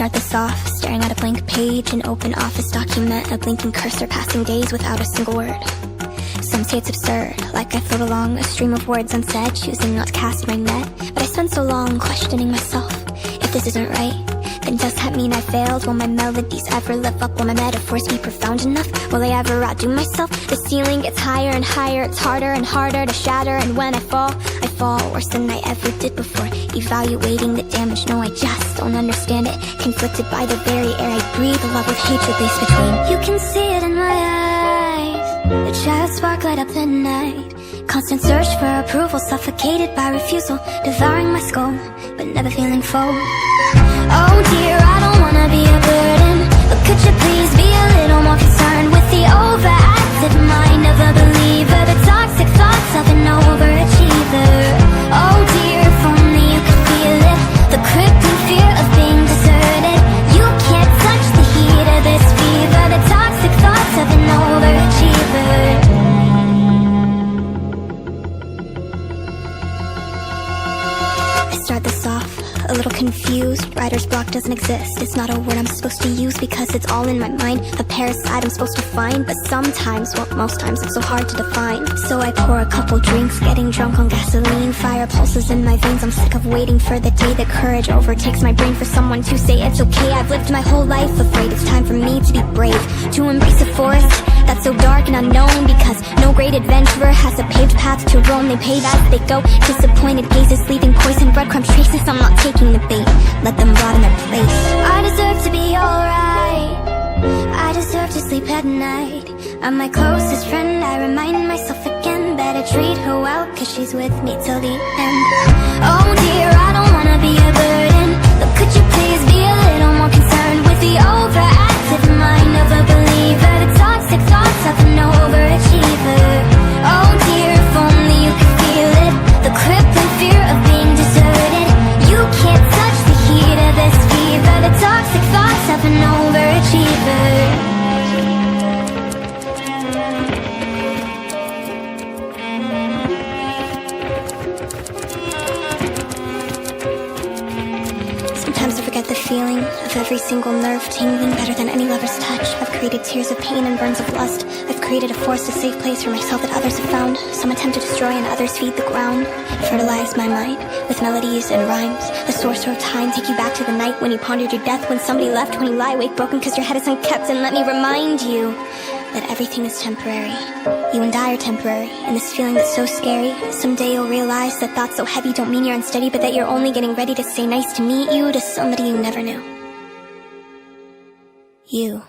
start this off, staring at a blank page, an open office document, a blinking cursor passing days without a single word. Some say it's absurd, like I float along a stream of words unsaid, choosing not to cast my net. But I spend so long questioning myself. If this isn't right, then does that mean I failed? Will my melodies ever live up? Will my metaphors be profound enough? Will I ever outdo myself? The ceiling gets higher and higher, it's harder and harder to shatter. And when I fall worse than I ever did before. Evaluating the damage, no, I just don't understand it. Conflicted by the very air I breathe, a love with hatred laced between. You can see it in my eyes, the child spark light up the night. Constant search for approval, suffocated by refusal. Devouring my skull, but never feeling full. Oh dear, I don't wanna be a burden, but could you please be a little more concerned with the overactive mind of a believer, the toxic thoughts of an overachiever. Oh dear, if only you could feel it, the crippling fear of being deserted. You can't touch the heat of this fever, the toxic thoughts of an overachiever. Start this off a little confused. Writer's block doesn't exist. It's not a word I'm supposed to use because it's all in my mind. A parasite I'm supposed to find, but sometimes, well, most times it's so hard to define. So I pour a couple drinks, getting drunk on gasoline. Fire pulses in my veins. I'm sick of waiting for the day that courage overtakes my brain. For someone to say it's okay. I've lived my whole life afraid. It's time for me to be brave, to embrace a forest that's so dark and unknown, because no great adventurer has a paved path to roam. They pave as they go, disappointed gazes leaving poison breadcrumb traces. I'm not taking the bait, let them rot in their place. I deserve to be alright, I deserve to sleep at night. I'm my closest friend, I remind myself again, better treat her well, cause she's with me till the end. Oh dear, I don't wanna be a burden, but could you please be a little more concerned with the overactive mind of a believer, the toxic thoughts of an overachiever. Oh dear, if only you could feel it, the crippling fear of being deserted. You can't touch the heat of this fever, the toxic thoughts of an overachiever. Sometimes I forget the feeling of every single nerve tingling better than any lover's touch. I've created tears of pain and burns of lust. I've created a forced a safe place for myself that others have found. Some attempt to destroy and others feed the ground. Fertilize my mind with melodies and rhymes. The sorcerer of time, take you back to the night when you pondered your death, when somebody left, when you lie awake broken cause your head is unkept. And let me remind you that everything is temporary. You and I are temporary, and this feeling that's so scary. Someday you'll realize that thoughts so heavy don't mean you're unsteady, but that you're only getting ready to say nice to meet you to somebody you never knew. You.